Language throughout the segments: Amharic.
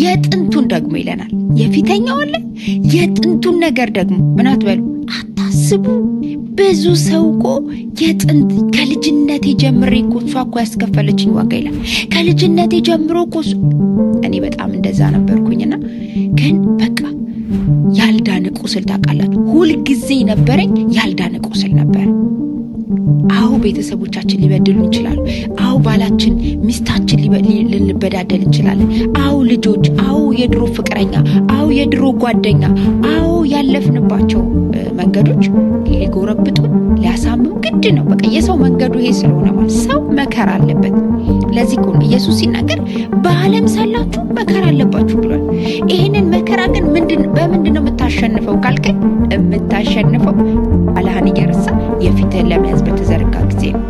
የጥንቱን ደግሞ ይለናል። የፊተኛው አለ የጥንቱን ነገር ደግሞ ምን አትበሉ አታስቡ። ብዙ ሰው እኮ የጥንት ከልጅነቴ ጀምሬ እኮ እሷ እኮ ያስከፈለችኝ ዋጋ ይላል። ከልጅነቴ ጀምሮ እኮ እኔ በጣም እንደዛ ነበርኩኝና ግን በቃ ያልዳነ ቁስል ታውቃላችሁ፣ ሁልጊዜ ነበረኝ ያልዳነ ቁስል ነበር። አዎ ቤተሰቦቻችን ሊበድሉን ይችላሉ። አዎ ባላችን ሚስታችን ልንበዳደል እንችላለን። አዎ ልጆች፣ አዎ የድሮ ፍቅረኛ፣ አዎ የድሮ ጓደኛ፣ አዎ ያለፍንባቸው መንገዶች ሊጎረብጡን ሊያሳምም ግድ ነው። በቃ የሰው መንገዱ ይሄ ስለሆነ ማለት ሰው መከራ አለበት። ለዚህ እኮ ኢየሱስ ሲናገር በዓለም ሳላችሁ መከራ አለባችሁ ብሏል። ይሄንን መከራ ግን በምንድን ነው የምታሸንፈው ካልከኝ የምታሸንፈው አላህን እየረሳ የፊትህን ለመያዝ በተዘረጋ ጊዜ ነው።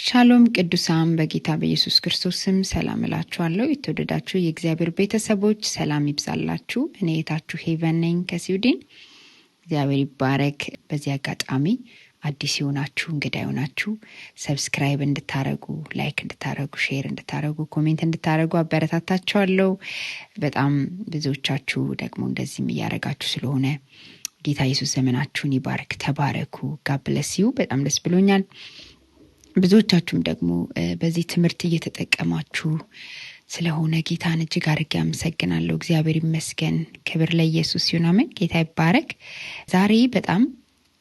ሻሎም ቅዱሳን፣ በጌታ በኢየሱስ ክርስቶስ ስም ሰላም እላችኋለሁ። የተወደዳችሁ የእግዚአብሔር ቤተሰቦች ሰላም ይብዛላችሁ። እኔ እህታችሁ ሄቨን ነኝ ከስዊድን። እግዚአብሔር ይባረክ። በዚህ አጋጣሚ አዲስ የሆናችሁ እንግዳ የሆናችሁ ሰብስክራይብ እንድታረጉ፣ ላይክ እንድታረጉ፣ ሼር እንድታረጉ፣ ኮሜንት እንድታረጉ አበረታታችኋለሁ። በጣም ብዙዎቻችሁ ደግሞ እንደዚህም እያረጋችሁ ስለሆነ ጌታ ኢየሱስ ዘመናችሁን ይባርክ። ተባረኩ። ጋድ ብለስ ዩ። በጣም ደስ ብሎኛል። ብዙዎቻችሁም ደግሞ በዚህ ትምህርት እየተጠቀማችሁ ስለሆነ ጌታን እጅግ አድርጌ አመሰግናለሁ። እግዚአብሔር ይመስገን። ክብር ለኢየሱስ ይሁን። አሜን። ጌታ ይባረክ። ዛሬ በጣም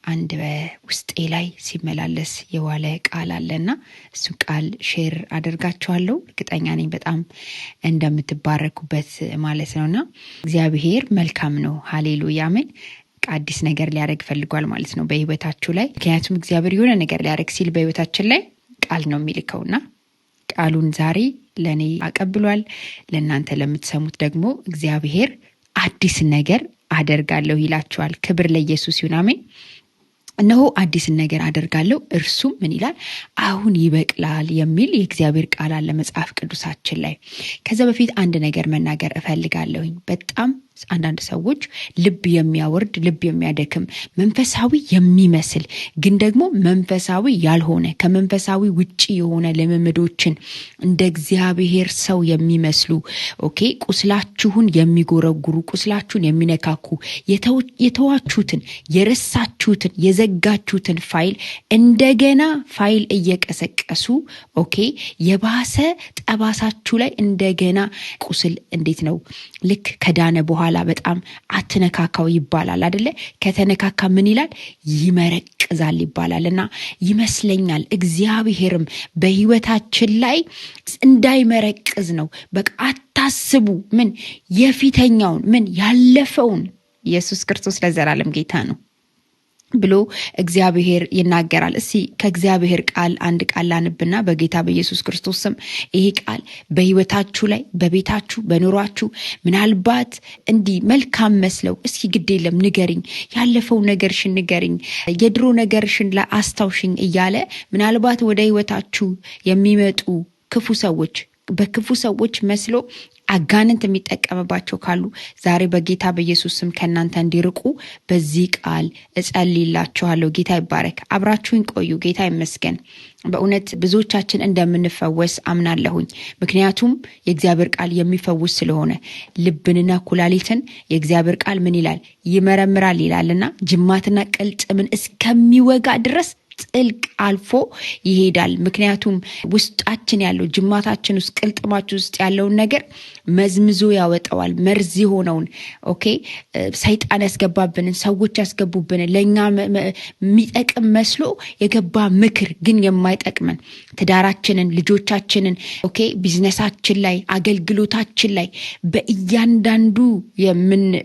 አንድ በውስጤ ላይ ሲመላለስ የዋለ ቃል አለና እሱ ቃል ሼር አደርጋችኋለሁ። እርግጠኛ ነኝ በጣም እንደምትባረኩበት ማለት ነውና እግዚአብሔር መልካም ነው። ሃሌሉያ አሜን። አዲስ ነገር ሊያደርግ ፈልጓል ማለት ነው በህይወታችሁ ላይ። ምክንያቱም እግዚአብሔር የሆነ ነገር ሊያደርግ ሲል በህይወታችን ላይ ቃል ነው የሚልከውና ቃሉን ዛሬ ለኔ አቀብሏል። ለእናንተ ለምትሰሙት ደግሞ እግዚአብሔር አዲስ ነገር አደርጋለሁ ይላችኋል። ክብር ለኢየሱስ ይሁን። አሜን። እነሆ አዲስ ነገር አደርጋለሁ እርሱም ምን ይላል? አሁን ይበቅላል የሚል የእግዚአብሔር ቃል አለ መጽሐፍ ቅዱሳችን ላይ። ከዛ በፊት አንድ ነገር መናገር እፈልጋለሁኝ። በጣም አንዳንድ ሰዎች ልብ የሚያወርድ ልብ የሚያደክም መንፈሳዊ የሚመስል ግን ደግሞ መንፈሳዊ ያልሆነ ከመንፈሳዊ ውጪ የሆነ ልምምዶችን እንደ እግዚአብሔር ሰው የሚመስሉ ቁስላችሁን የሚጎረጉሩ ቁስላችሁን የሚነካኩ የተዋችሁትን የረሳችሁትን የዘጋችሁትን ፋይል እንደገና ፋይል እየቀሰቀሱ የባሰ ጠባሳችሁ ላይ እንደገና ቁስል እንዴት ነው ልክ ከዳነ በኋላ በጣም አትነካካው ይባላል አይደለ? ከተነካካ ምን ይላል? ይመረቅዛል ይባላልና ይመስለኛል እግዚአብሔርም በህይወታችን ላይ እንዳይመረቅዝ ነው። በቃ አታስቡ። ምን የፊተኛውን ምን ያለፈውን ኢየሱስ ክርስቶስ ለዘላለም ጌታ ነው ብሎ እግዚአብሔር ይናገራል። እስቲ ከእግዚአብሔር ቃል አንድ ቃል ላንብና በጌታ በኢየሱስ ክርስቶስ ስም ይሄ ቃል በህይወታችሁ ላይ በቤታችሁ በኑሯችሁ ምናልባት እንዲህ መልካም መስለው እስኪ ግድ የለም ንገሪኝ፣ ያለፈው ነገርሽን ንገሪኝ፣ የድሮ ነገርሽን አስታውሽኝ እያለ ምናልባት ወደ ህይወታችሁ የሚመጡ ክፉ ሰዎች በክፉ ሰዎች መስሎ አጋንንት የሚጠቀምባቸው ካሉ ዛሬ በጌታ በኢየሱስ ስም ከእናንተ እንዲርቁ በዚህ ቃል እጸልይላችኋለሁ። ጌታ ይባረክ። አብራችሁኝ ቆዩ። ጌታ ይመስገን። በእውነት ብዙዎቻችን እንደምንፈወስ አምናለሁኝ። ምክንያቱም የእግዚአብሔር ቃል የሚፈውስ ስለሆነ ልብንና ኩላሊትን የእግዚአብሔር ቃል ምን ይላል? ይመረምራል ይላልና ጅማትና ቅልጥምን እስከሚወጋ ድረስ ጥልቅ አልፎ ይሄዳል። ምክንያቱም ውስጣችን ያለው ጅማታችን ውስጥ ቅልጥማችን ውስጥ ያለውን ነገር መዝምዞ ያወጣዋል። መርዝ የሆነውን ሰይጣን ያስገባብንን ሰዎች ያስገቡብንን ለእኛ የሚጠቅም መስሎ የገባ ምክር ግን የማይጠቅመን ትዳራችንን፣ ልጆቻችንን፣ ቢዝነሳችን ላይ፣ አገልግሎታችን ላይ በእያንዳንዱ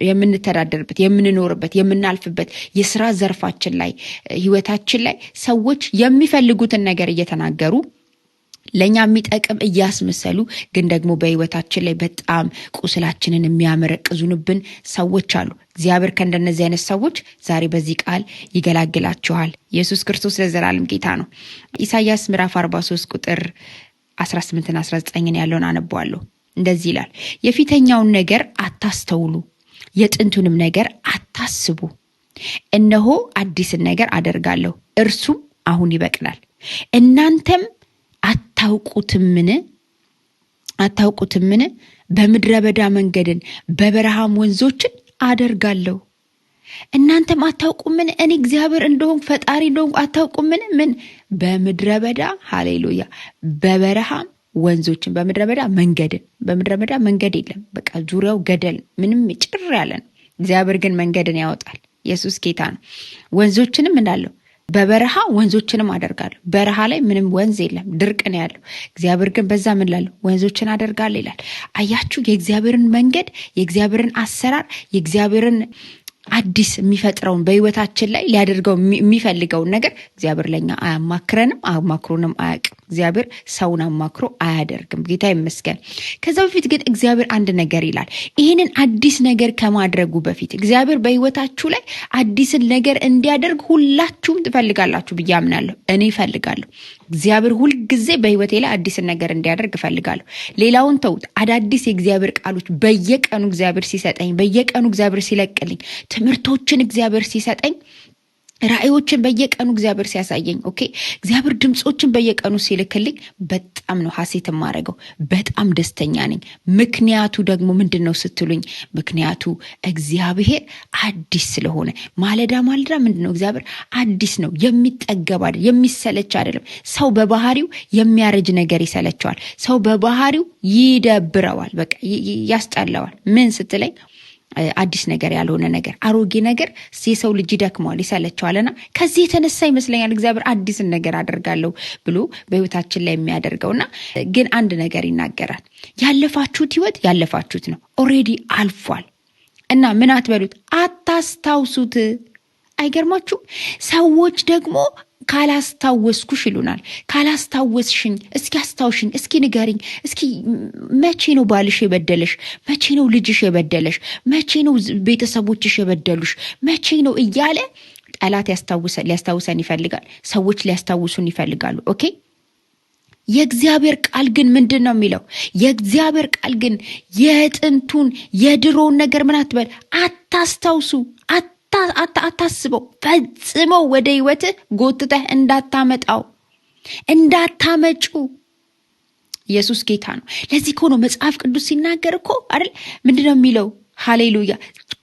የምንተዳደርበት፣ የምንኖርበት፣ የምናልፍበት የስራ ዘርፋችን ላይ ህይወታችን ላይ ሰዎች የሚፈልጉትን ነገር እየተናገሩ ለኛ የሚጠቅም እያስመሰሉ ግን ደግሞ በህይወታችን ላይ በጣም ቁስላችንን የሚያመረቅዙንብን ሰዎች አሉ። እግዚአብሔር ከእንደነዚህ አይነት ሰዎች ዛሬ በዚህ ቃል ይገላግላችኋል። ኢየሱስ ክርስቶስ ለዘላለም ጌታ ነው። ኢሳይያስ ምዕራፍ 43 ቁጥር 18 እና 19 ያለውን አነባዋለሁ። እንደዚህ ይላል፣ የፊተኛውን ነገር አታስተውሉ፣ የጥንቱንም ነገር አታስቡ። እነሆ አዲስን ነገር አደርጋለሁ እርሱም አሁን ይበቅላል፣ እናንተም አታውቁትምን? በምድረ በዳ መንገድን በበረሃም ወንዞችን አደርጋለሁ። እናንተም አታውቁምን? እኔ እግዚአብሔር እንደሆንኩ ፈጣሪ እንደሆንኩ አታውቁምን? ምን በምድረ በዳ ሃሌሉያ፣ በበረሃም ወንዞችን፣ በምድረ በዳ መንገድን። በምድረ በዳ መንገድ የለም፣ በቃ ዙሪያው ገደል፣ ምንም ጭር ያለ ነው። እግዚአብሔር ግን መንገድን ያወጣል። ኢየሱስ ጌታ ነው። ወንዞችንም እንዳለው በበረሃ ወንዞችንም አደርጋለሁ። በረሃ ላይ ምንም ወንዝ የለም፣ ድርቅ ነው ያለው። እግዚአብሔር ግን በዛ ምን ላለው ወንዞችን አደርጋለሁ ይላል። አያችሁ፣ የእግዚአብሔርን መንገድ፣ የእግዚአብሔርን አሰራር፣ የእግዚአብሔርን አዲስ የሚፈጥረውን በህይወታችን ላይ ሊያደርገው የሚፈልገውን ነገር እግዚአብሔር ለኛ አያማክረንም፣ አማክሮንም አያውቅም። እግዚአብሔር ሰውን አማክሮ አያደርግም። ጌታ ይመስገን። ከዛ በፊት ግን እግዚአብሔር አንድ ነገር ይላል። ይህንን አዲስ ነገር ከማድረጉ በፊት እግዚአብሔር በህይወታችሁ ላይ አዲስን ነገር እንዲያደርግ ሁላችሁም ትፈልጋላችሁ ብዬ አምናለሁ። እኔ እፈልጋለሁ። እግዚአብሔር ሁልጊዜ በህይወቴ ላይ አዲስን ነገር እንዲያደርግ እፈልጋለሁ። ሌላውን ተውት። አዳዲስ የእግዚአብሔር ቃሎች በየቀኑ እግዚአብሔር ሲሰጠኝ፣ በየቀኑ እግዚአብሔር ሲለቅልኝ፣ ትምህርቶችን እግዚአብሔር ሲሰጠኝ፣ ራእዮችን በየቀኑ እግዚአብሔር ሲያሳየኝ፣ ኦኬ እግዚአብሔር ድምፆችን በየቀኑ ሲልክልኝ በጣም ነው ሐሴት የማደርገው፣ በጣም ደስተኛ ነኝ። ምክንያቱ ደግሞ ምንድን ነው ስትሉኝ፣ ምክንያቱ እግዚአብሔር አዲስ ስለሆነ። ማለዳ ማለዳ ምንድን ነው እግዚአብሔር አዲስ ነው፣ የሚጠገብ አይደለም፣ የሚሰለች አይደለም። ሰው በባህሪው የሚያረጅ ነገር ይሰለቸዋል። ሰው በባህሪው ይደብረዋል፣ በቃ ያስጠላዋል። ምን ስትለኝ አዲስ ነገር ያልሆነ ነገር፣ አሮጌ ነገር የሰው ልጅ ይደክመዋል፣ ይሰለቸዋልና ከዚህ የተነሳ ይመስለኛል እግዚአብሔር አዲስን ነገር አደርጋለሁ ብሎ በህይወታችን ላይ የሚያደርገውና ግን አንድ ነገር ይናገራል። ያለፋችሁት ህይወት ያለፋችሁት ነው፣ ኦሬዲ አልፏል እና ምን አትበሉት፣ አታስታውሱት። አይገርማችሁም? ሰዎች ደግሞ ካላስታወስኩሽ ይሉናል። ካላስታወስሽኝ እስኪ አስታውሽኝ፣ እስኪ ንገሪኝ፣ እስኪ መቼ ነው ባልሽ የበደለሽ? መቼ ነው ልጅሽ የበደለሽ? መቼ ነው ቤተሰቦችሽ የበደሉሽ? መቼ ነው እያለ ጠላት ሊያስታውሰን ይፈልጋል። ሰዎች ሊያስታውሱን ይፈልጋሉ። ኦኬ የእግዚአብሔር ቃል ግን ምንድን ነው የሚለው? የእግዚአብሔር ቃል ግን የጥንቱን የድሮውን ነገር ምን አትበል፣ አታስታውሱ፣ አታስበው፣ ፈጽመው ወደ ህይወትህ ጎትተህ እንዳታመጩ። ኢየሱስ ጌታ ነው። ለዚህ እኮ ነው መጽሐፍ ቅዱስ ሲናገር እኮ አይደል ምንድነው የሚለው? ሃሌሉያ፣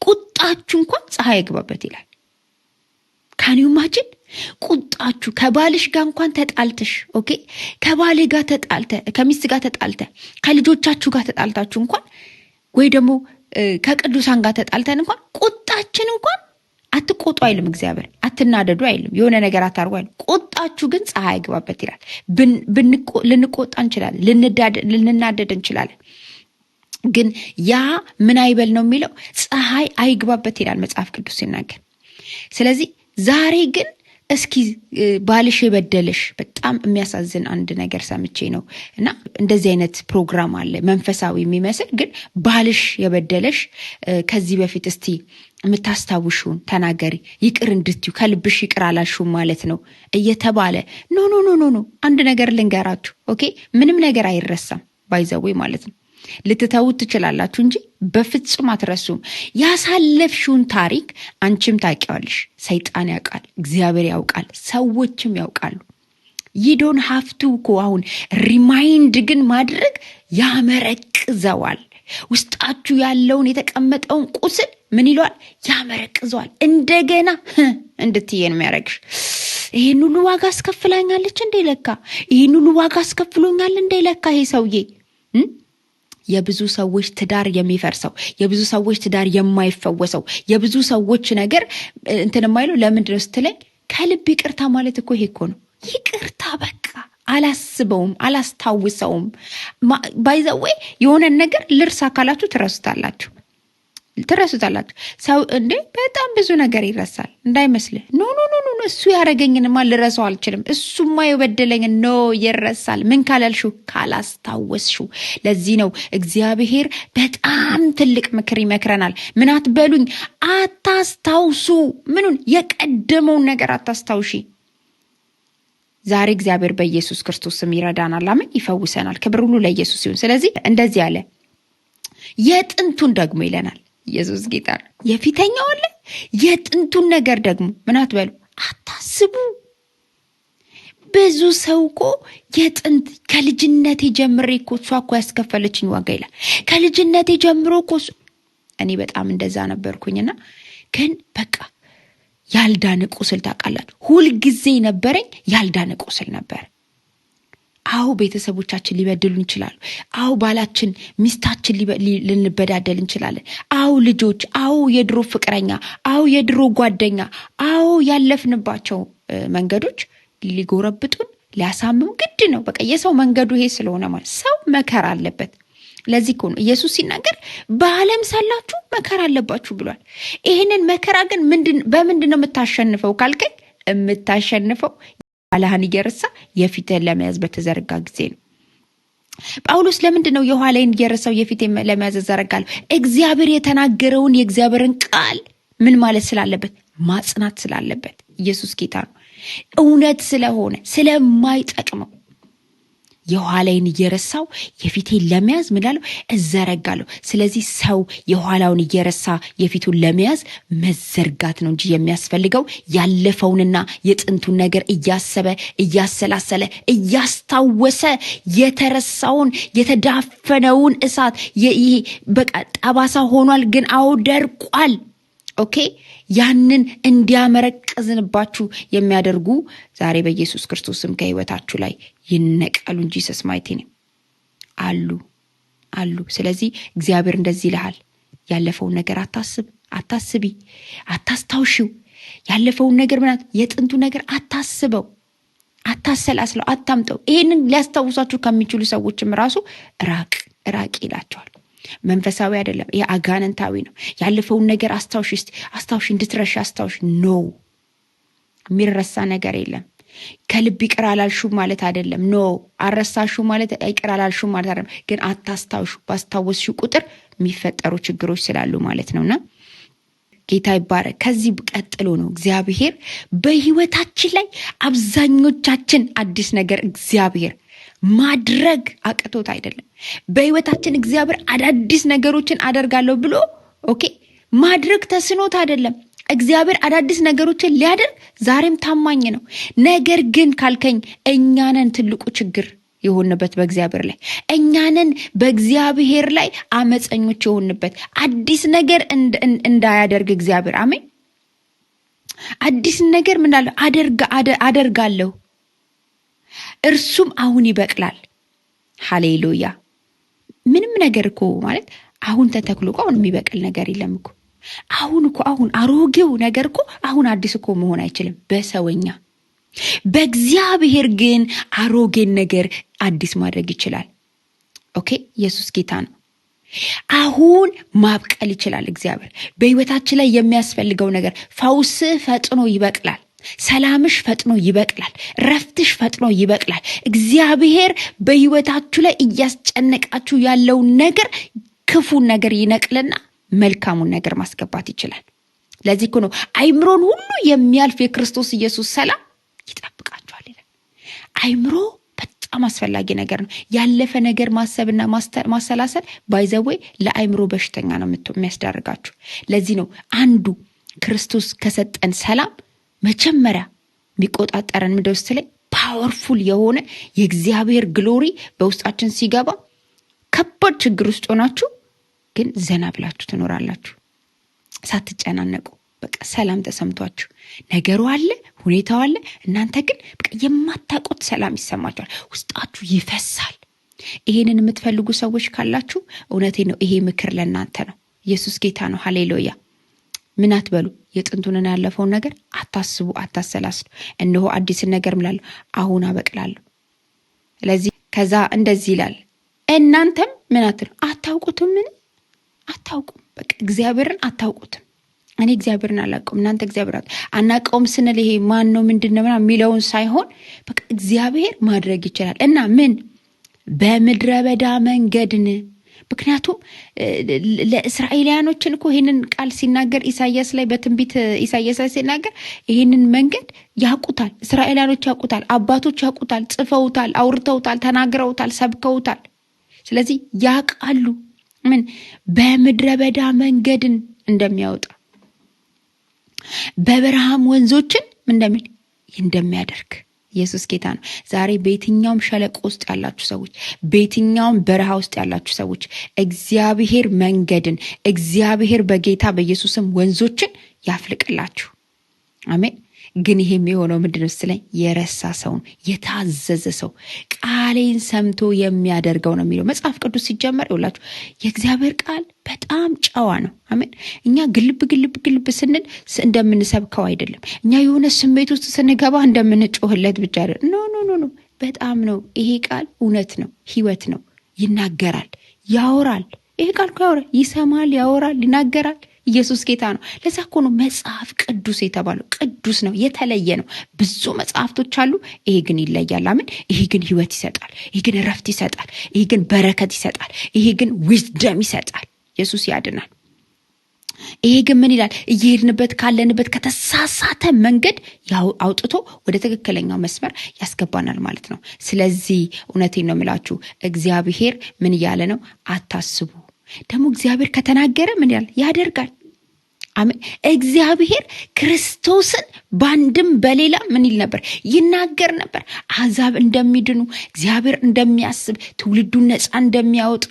ቁጣችሁ እንኳን ፀሐይ ይግባበት ይላል። ካኒውማችን ቁጣችሁ ከባልሽ ጋር እንኳን ተጣልተሽ፣ ኦኬ ከባልህ ጋር ተጣልተ፣ ከሚስት ጋር ተጣልተ፣ ከልጆቻችሁ ጋር ተጣልታችሁ እንኳን ወይ ደግሞ ከቅዱሳን ጋር ተጣልተን እንኳን ቁጣችን እንኳን አትቆጡ አይልም እግዚአብሔር። አትናደዱ አይልም። የሆነ ነገር አታርጉ አይልም። ቁጣችሁ ግን ፀሐይ አይግባበት ይላል። ልንቆጣ እንችላለን፣ ልንናደድ እንችላለን። ግን ያ ምን አይበል ነው የሚለው? ፀሐይ አይግባበት ይላል መጽሐፍ ቅዱስ ሲናገር። ስለዚህ ዛሬ ግን እስኪ ባልሽ የበደለሽ፣ በጣም የሚያሳዝን አንድ ነገር ሰምቼ ነው እና እንደዚህ አይነት ፕሮግራም አለ መንፈሳዊ የሚመስል ግን ባልሽ የበደለሽ ከዚህ በፊት እስቲ የምታስታውሹን ተናገሪ፣ ይቅር እንድትዩ ከልብሽ ይቅር አላልሹም ማለት ነው እየተባለ ኖ አንድ ነገር ልንገራችሁ። ኦኬ ምንም ነገር አይረሳም ባይዘዌ ማለት ነው። ልትተውት ትችላላችሁ እንጂ በፍጹም አትረሱም። ያሳለፍሽውን ታሪክ አንቺም ታውቂዋለሽ፣ ሰይጣን ያውቃል፣ እግዚአብሔር ያውቃል፣ ሰዎችም ያውቃሉ። ይዶን ሀፍቱ እኮ አሁን ሪማይንድ ግን ማድረግ ያመረቅዘዋል። ውስጣችሁ ያለውን የተቀመጠውን ቁስል ምን ይለዋል? ያመረቅዘዋል። እንደገና እንድትዬ ነው የሚያደርግሽ። ይህን ሁሉ ዋጋ አስከፍላኛለች እንዴ ለካ፣ ይህን ሁሉ ዋጋ አስከፍሎኛል እንዴ ለካ ይሄ ሰውዬ። የብዙ ሰዎች ትዳር የሚፈርሰው፣ የብዙ ሰዎች ትዳር የማይፈወሰው፣ የብዙ ሰዎች ነገር እንትን የማይለው ለምንድን ነው ስትለኝ፣ ከልብ ይቅርታ ማለት እኮ ይሄ እኮ ነው። ይቅርታ በቃ አላስበውም፣ አላስታውሰውም። ባይዘዌ የሆነን ነገር ልርስ አካላችሁ ትረሱታላችሁ። ሰው እንዴ በጣም ብዙ ነገር ይረሳል እንዳይመስልህ። ኖ እሱ ያደረገኝንማ ልረሳው አልችልም። እሱማ የበደለኝን ኖ ይረሳል። ምን ካላልሽው? ካላስታወስሽው። ለዚህ ነው እግዚአብሔር በጣም ትልቅ ምክር ይመክረናል። ምን አትበሉኝ፣ አታስታውሱ። ምኑን? የቀደመውን ነገር አታስታውሺ። ዛሬ እግዚአብሔር በኢየሱስ ክርስቶስ ስም ይረዳናል። አሜን። ይፈውሰናል። ክብር ሁሉ ለኢየሱስ ይሁን። ስለዚህ እንደዚህ አለ። የጥንቱን ደግሞ ይለናል። ኢየሱስ ጌታ ነው። የፊተኛው አለ፣ የጥንቱን ነገር ደግሞ ምን አትበሉ፣ አታስቡ። ብዙ ሰው እኮ የጥንት ከልጅነቴ ጀምሬ እኮ እሷ እኮ ያስከፈለችኝ ዋጋ ይላል። ከልጅነቴ ጀምሮ እኮ እኔ በጣም እንደዛ ነበርኩኝና ግን በቃ ያልዳነ ቁስል ታውቃላችሁ፣ ሁልጊዜ ነበረኝ ያልዳነ ቁስል ነበር። አዎ ቤተሰቦቻችን ሊበድሉን ይችላሉ። አዎ ባላችን ሚስታችን ልንበዳደል እንችላለን። አዎ ልጆች፣ አዎ የድሮ ፍቅረኛ፣ አዎ የድሮ ጓደኛ፣ አዎ ያለፍንባቸው መንገዶች ሊጎረብጡን ሊያሳምም ግድ ነው። በቃ የሰው መንገዱ ይሄ ስለሆነ ማለት ሰው መከራ አለበት። ለዚህ እኮ ነው ኢየሱስ ሲናገር በዓለም ሳላችሁ መከራ አለባችሁ ብሏል። ይህንን መከራ ግን በምንድን ነው የምታሸንፈው ካልከኝ፣ የምታሸንፈው ኋላህን እየረሳ የፊትህን ለመያዝ በተዘረጋ ጊዜ ነው። ጳውሎስ ለምንድን ነው የኋላዬን እየረሳው የፊቴን ለመያዝ ዘረጋለሁ? እግዚአብሔር የተናገረውን የእግዚአብሔርን ቃል ምን ማለት ስላለበት፣ ማጽናት ስላለበት። ኢየሱስ ጌታ ነው። እውነት ስለሆነ ስለማይጠቅመው የኋላዬን እየረሳው የፊቴን ለመያዝ ምናለው እዘረጋለሁ። ስለዚህ ሰው የኋላውን እየረሳ የፊቱን ለመያዝ መዘርጋት ነው እንጂ የሚያስፈልገው ያለፈውንና የጥንቱን ነገር እያሰበ እያሰላሰለ እያስታወሰ የተረሳውን የተዳፈነውን እሳት ይሄ በቃ ጠባሳ ሆኗል፣ ግን አዎ ደርቋል። ኦኬ ያንን እንዲያመረቅዝንባችሁ የሚያደርጉ ዛሬ በኢየሱስ ክርስቶስም ከህይወታችሁ ላይ ይነቀሉ እንጂ ሰስማይቴ ነው አሉ። ስለዚህ እግዚአብሔር እንደዚህ ይልሃል፣ ያለፈውን ነገር አታስቢ፣ አታስታውሺው። ያለፈውን ነገር ምናት የጥንቱ ነገር አታስበው፣ አታሰላስለው፣ አታምጠው። ይሄንን ሊያስታውሳችሁ ከሚችሉ ሰዎችም ራሱ ራቅ ይላቸዋል። መንፈሳዊ አይደለም፣ ይሄ አጋንንታዊ ነው። ያለፈውን ነገር አስታውሽ እንድትረሻ አስታውሽ። ኖ የሚረሳ ነገር የለም። ከልብ ይቅር አላልሹ ማለት አይደለም። ኖ አረሳሹ ማለት ይቅር አላልሹ ማለት አይደለም። ግን አታስታውሹ። ባስታወስሹ ቁጥር የሚፈጠሩ ችግሮች ስላሉ ማለት ነውና ጌታ ይባረክ። ከዚህ ቀጥሎ ነው እግዚአብሔር በህይወታችን ላይ አብዛኞቻችን አዲስ ነገር እግዚአብሔር ማድረግ አቅቶት አይደለም። በህይወታችን እግዚአብሔር አዳዲስ ነገሮችን አደርጋለሁ ብሎ ማድረግ ተስኖት አይደለም። እግዚአብሔር አዳዲስ ነገሮችን ሊያደርግ ዛሬም ታማኝ ነው። ነገር ግን ካልከኝ እኛንን ትልቁ ችግር የሆንበት በእግዚአብሔር ላይ እኛንን በእግዚአብሔር ላይ አመፀኞች የሆንበት አዲስ ነገር እንዳያደርግ እግዚአብሔር አሜን። አዲስ ነገር ምናለ አደርጋለሁ እርሱም አሁን ይበቅላል። ሃሌሉያ። ምንም ነገር እኮ ማለት አሁን ተተክሎ እኮ አሁን የሚበቅል ነገር የለም እኮ። አሁን አሮጌው ነገር እኮ አሁን አዲስ እኮ መሆን አይችልም በሰውኛ። በእግዚአብሔር ግን አሮጌን ነገር አዲስ ማድረግ ይችላል። ኢየሱስ ጌታ ነው። አሁን ማብቀል ይችላል እግዚአብሔር። በህይወታችን ላይ የሚያስፈልገው ነገር ፈውስ ፈጥኖ ይበቅላል። ሰላምሽ ፈጥኖ ይበቅላል። ረፍትሽ ፈጥኖ ይበቅላል። እግዚአብሔር በህይወታችሁ ላይ እያስጨነቃችሁ ያለውን ነገር ክፉን ነገር ይነቅልና መልካሙን ነገር ማስገባት ይችላል። ለዚህ እኮ ነው አይምሮን ሁሉ የሚያልፍ የክርስቶስ ኢየሱስ ሰላም ይጠብቃችኋል ይላል። አይምሮ በጣም አስፈላጊ ነገር ነው። ያለፈ ነገር ማሰብና ማሰላሰል ባይዘወይ ለአይምሮ በሽተኛ ነው የሚያስዳርጋችሁ። ለዚህ ነው አንዱ ክርስቶስ ከሰጠን ሰላም መጀመሪያ የሚቆጣጠረን ምድር ውስጥ ላይ ፓወርፉል የሆነ የእግዚአብሔር ግሎሪ በውስጣችን ሲገባ ከባድ ችግር ውስጥ ሆናችሁ ግን ዘና ብላችሁ ትኖራላችሁ፣ ሳትጨናነቁ። በቃ ሰላም ተሰምቷችሁ ነገሩ አለ፣ ሁኔታው አለ። እናንተ ግን በቃ የማታውቁት ሰላም ይሰማችኋል፣ ውስጣችሁ ይፈሳል። ይሄንን የምትፈልጉ ሰዎች ካላችሁ እውነቴ ነው፣ ይሄ ምክር ለእናንተ ነው። ኢየሱስ ጌታ ነው። ሃሌሉያ። ምን አትበሉ፣ የጥንቱንና ያለፈውን ነገር አታስቡ፣ አታሰላስሉ። እነሆ አዲስን ነገር ምላለሁ፣ አሁን አበቅላለሁ። ስለዚህ ከዛ እንደዚህ ይላል፣ እናንተም ምን አትሉ፣ አታውቁትም። ምን አታውቁም፣ በቃ እግዚአብሔርን አታውቁትም። እኔ እግዚአብሔርን አላውቀውም፣ እናንተ እግዚአብሔር አናውቀውም ስንል ይሄ ማን ነው ምንድን ነው የሚለውን ሳይሆን በቃ እግዚአብሔር ማድረግ ይችላል። እና ምን በምድረ በዳ መንገድን ምክንያቱም ለእስራኤላውያኖችን እኮ ይህንን ቃል ሲናገር ኢሳያስ ላይ በትንቢት ኢሳያስ ላይ ሲናገር ይህንን መንገድ ያውቁታል፣ እስራኤላውያኖች ያውቁታል፣ አባቶች ያውቁታል፣ ጽፈውታል፣ አውርተውታል፣ ተናግረውታል፣ ሰብከውታል። ስለዚህ ያውቃሉ ምን በምድረ በዳ መንገድን እንደሚያወጣ በበረሃም ወንዞችን እንደሚያደርግ ኢየሱስ ጌታ ነው። ዛሬ በየትኛውም ሸለቆ ውስጥ ያላችሁ ሰዎች፣ በየትኛውም በረሃ ውስጥ ያላችሁ ሰዎች እግዚአብሔር መንገድን፣ እግዚአብሔር በጌታ በኢየሱስም ወንዞችን ያፍልቅላችሁ። አሜን። ግን ይሄ የሚሆነው ምንድነው ስለኝ የረሳ ሰው ነው፣ የታዘዘ ሰው ቃሌን ሰምቶ የሚያደርገው ነው የሚለው መጽሐፍ ቅዱስ ሲጀመር። ይውላችሁ የእግዚአብሔር ቃል በጣም ጨዋ ነው። አሜን። እኛ ግልብ ስንል እንደምንሰብከው አይደለም። እኛ የሆነ ስሜት ውስጥ ስንገባ እንደምንጮህለት ብቻ አይደለም። ኖ በጣም ነው። ይሄ ቃል እውነት ነው፣ ህይወት ነው። ይናገራል፣ ያወራል። ይሄ ቃል ያወራል፣ ይሰማል፣ ያወራል፣ ይናገራል። ኢየሱስ ጌታ ነው። ለዛ እኮ ነው መጽሐፍ ቅዱስ የተባለው። ቅዱስ ነው፣ የተለየ ነው። ብዙ መጽሐፍቶች አሉ፣ ይሄ ግን ይለያል። አሜን። ይሄ ግን ህይወት ይሰጣል፣ ይሄ ግን እረፍት ይሰጣል፣ ይሄ ግን በረከት ይሰጣል፣ ይሄ ግን ዊዝደም ይሰጣል። ኢየሱስ ያድናል። ይሄ ግን ምን ይላል? እየሄድንበት ካለንበት ከተሳሳተ መንገድ አውጥቶ ወደ ትክክለኛው መስመር ያስገባናል ማለት ነው። ስለዚህ እውነቴን ነው የምላችሁ፣ እግዚአብሔር ምን እያለ ነው? አታስቡ። ደግሞ እግዚአብሔር ከተናገረ ምን ያህል ያደርጋል። አሜን። እግዚአብሔር ክርስቶስን ባንድም በሌላ ምን ይል ነበር? ይናገር ነበር። አሕዛብ እንደሚድኑ፣ እግዚአብሔር እንደሚያስብ፣ ትውልዱን ነፃ እንደሚያወጣ፣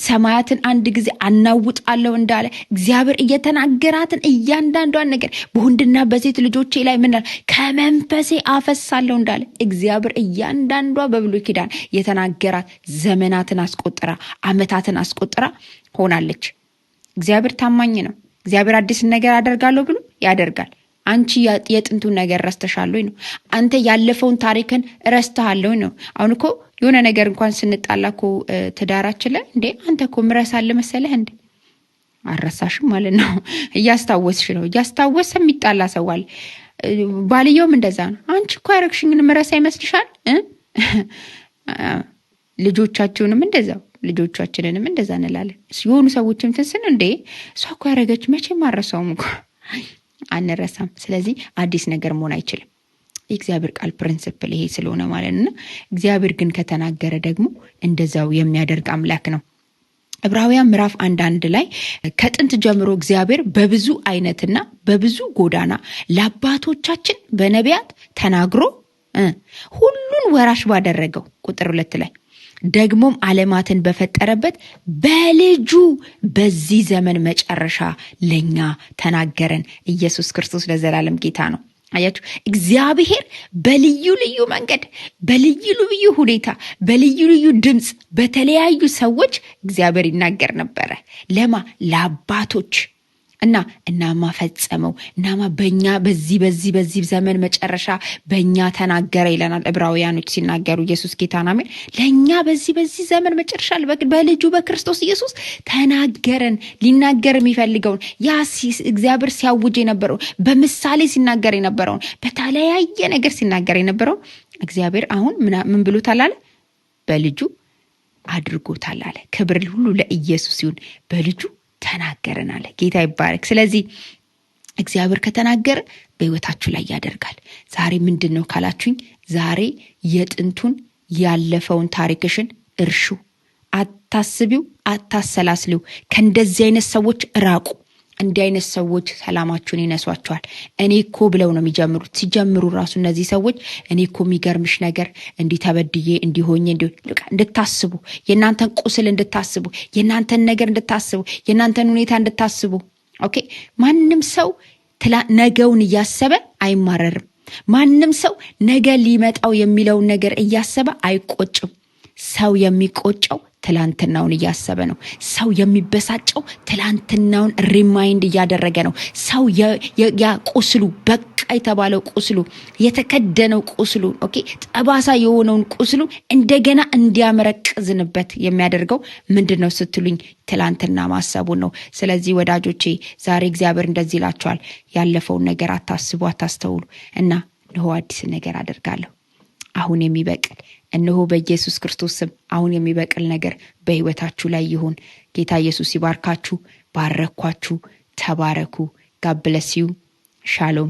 ሰማያትን አንድ ጊዜ አናውጣለሁ እንዳለ እግዚአብሔር እየተናገራትን እያንዳንዷን ነገር በወንድና በሴት ልጆቼ ላይ ምን ከመንፈሴ አፈሳለሁ እንዳለ እግዚአብሔር እያንዳንዷ በብሉይ ኪዳን የተናገራት ዘመናትን አስቆጥራ ዓመታትን አስቆጥራ ሆናለች። እግዚአብሔር ታማኝ ነው። እግዚአብሔር አዲስ ነገር አደርጋለሁ ብሎ ያደርጋል። አንቺ የጥንቱን ነገር ረስተሻል ወይ ነው? አንተ ያለፈውን ታሪክን ረስተሃል ወይ ነው? አሁን እኮ የሆነ ነገር እንኳን ስንጣላ እኮ ትዳራችን ላይ እንዴ አንተ እኮ ምረሳለህ መሰለህ እንዴ? አረሳሽም ማለት ነው። እያስታወስሽ ነው። እያስታወሰ የሚጣላ ሰው አለ። ባልየውም እንደዛ ነው። አንቺ እኮ ያረግሽኝን ምረሳ ይመስልሻል? ልጆቻችሁንም እንደዛው፣ ልጆቻችንንም እንደዛ እንላለን። የሆኑ ሰዎችም ትንስን እንዴ እሷ እኮ ያረገች መቼም አረሳውም እኮ አንረሳም። ስለዚህ አዲስ ነገር መሆን አይችልም። የእግዚአብሔር ቃል ፕሪንሲፕል ይሄ ስለሆነ ማለት ነው። እግዚአብሔር ግን ከተናገረ ደግሞ እንደዛው የሚያደርግ አምላክ ነው። ዕብራውያን ምዕራፍ 1:1 ላይ ከጥንት ጀምሮ እግዚአብሔር በብዙ አይነትና በብዙ ጎዳና ለአባቶቻችን በነቢያት ተናግሮ ሁሉን ወራሽ ባደረገው ቁጥር 2 ላይ ደግሞም ዓለማትን በፈጠረበት በልጁ በዚህ ዘመን መጨረሻ ለኛ ተናገረን። ኢየሱስ ክርስቶስ ለዘላለም ጌታ ነው። አያችሁ፣ እግዚአብሔር በልዩ ልዩ መንገድ፣ በልዩ ልዩ ሁኔታ፣ በልዩ ልዩ ድምፅ፣ በተለያዩ ሰዎች እግዚአብሔር ይናገር ነበረ። ለአባቶች እናማ ፈጸመው፣ እናማ በእኛ በዚህ ዘመን መጨረሻ በእኛ ተናገረ ይለናል ዕብራውያኖች ሲናገሩ። ኢየሱስ ጌታን አሜን። ለእኛ በዚህ ዘመን መጨረሻ በልጁ በክርስቶስ ኢየሱስ ተናገረን። ሊናገር የሚፈልገውን ያ እግዚአብሔር ሲያውጅ የነበረውን፣ በምሳሌ ሲናገር የነበረውን፣ በተለያየ ነገር ሲናገር የነበረውን እግዚአብሔር አሁን ምን ብሎታል አለ? በልጁ አድርጎታል አለ። ክብር ሁሉ ለኢየሱስ ይሁን። በልጁ ተናገረን አለ። ጌታ ይባረክ። ስለዚህ እግዚአብሔር ከተናገረ በሕይወታችሁ ላይ ያደርጋል። ዛሬ ምንድን ነው ካላችሁኝ፣ ዛሬ የጥንቱን ያለፈውን ታሪክሽን እርሹ። አታስቢው፣ አታሰላስሊው። ከእንደዚህ አይነት ሰዎች ራቁ። እንዲህ አይነት ሰዎች ሰላማችሁን ይነሷቸዋል። እኔ እኮ ብለው ነው የሚጀምሩት። ሲጀምሩ ራሱ እነዚህ ሰዎች እኔ እኮ የሚገርምሽ ነገር እንዲህ ተበድዬ እንዲሆኝ እንድታስቡ፣ የእናንተን ቁስል እንድታስቡ፣ የእናንተን ነገር እንድታስቡ፣ የእናንተን ሁኔታ እንድታስቡ። ኦኬ። ማንም ሰው ነገውን እያሰበ አይማረርም። ማንም ሰው ነገ ሊመጣው የሚለውን ነገር እያሰበ አይቆጭም። ሰው የሚቆጨው ትላንትናውን እያሰበ ነው። ሰው የሚበሳጨው ትላንትናውን ሪማይንድ እያደረገ ነው። ሰው ያ ቁስሉ በቃ የተባለው ቁስሉ፣ የተከደነው ቁስሉ፣ ኦኬ ጠባሳ የሆነውን ቁስሉ እንደገና እንዲያመረቅዝንበት የሚያደርገው ምንድን ነው ስትሉኝ፣ ትላንትና ማሰቡን ነው። ስለዚህ ወዳጆቼ ዛሬ እግዚአብሔር እንደዚህ ይላቸዋል፣ ያለፈውን ነገር አታስቡ፣ አታስተውሉ እና እነሆ አዲስ ነገር አደርጋለሁ አሁን የሚበቅል እነሆ በኢየሱስ ክርስቶስ ስም አሁን የሚበቅል ነገር በሕይወታችሁ ላይ ይሁን። ጌታ ኢየሱስ ይባርካችሁ። ባረኳችሁ። ተባረኩ። ጋብለሲዩ ሻሎም።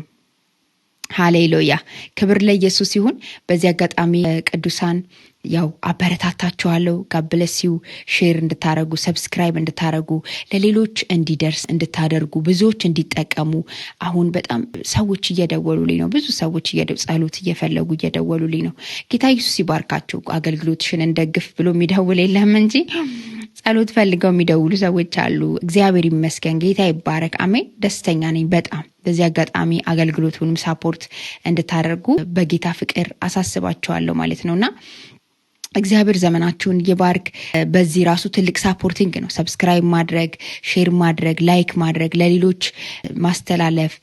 ሃሌሉያ። ክብር ለኢየሱስ ይሁን። በዚህ አጋጣሚ ቅዱሳን ያው አበረታታችኋለሁ። ጋብለሲው ሼር እንድታረጉ ሰብስክራይብ እንድታረጉ ለሌሎች እንዲደርስ እንድታደርጉ ብዙዎች እንዲጠቀሙ። አሁን በጣም ሰዎች እየደወሉልኝ ነው። ብዙ ሰዎች ጸሎት እየፈለጉ እየደወሉልኝ ነው። ጌታ ኢየሱስ ይባርካችሁ። አገልግሎትሽን እንደግፍ ብሎ የሚደውል የለም እንጂ ጸሎት ፈልገው የሚደውሉ ሰዎች አሉ። እግዚአብሔር ይመስገን። ጌታ ይባረክ። አሜን። ደስተኛ ነኝ በጣም። በዚህ አጋጣሚ አገልግሎቱንም ሳፖርት እንድታደርጉ በጌታ ፍቅር አሳስባችኋለሁ ማለት ነውና እግዚአብሔር ዘመናችሁን ይባርክ። በዚህ ራሱ ትልቅ ሳፖርቲንግ ነው። ሰብስክራይብ ማድረግ፣ ሼር ማድረግ፣ ላይክ ማድረግ፣ ለሌሎች ማስተላለፍ።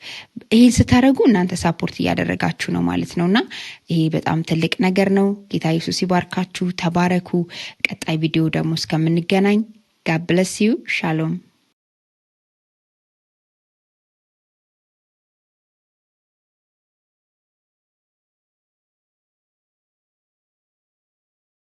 ይሄን ስታደርጉ እናንተ ሳፖርት እያደረጋችሁ ነው ማለት ነውና ይሄ በጣም ትልቅ ነገር ነው። ጌታ ኢየሱስ ይባርካችሁ። ተባረኩ። ቀጣይ ቪዲዮ ደግሞ እስከምንገናኝ God bless you. Shalom.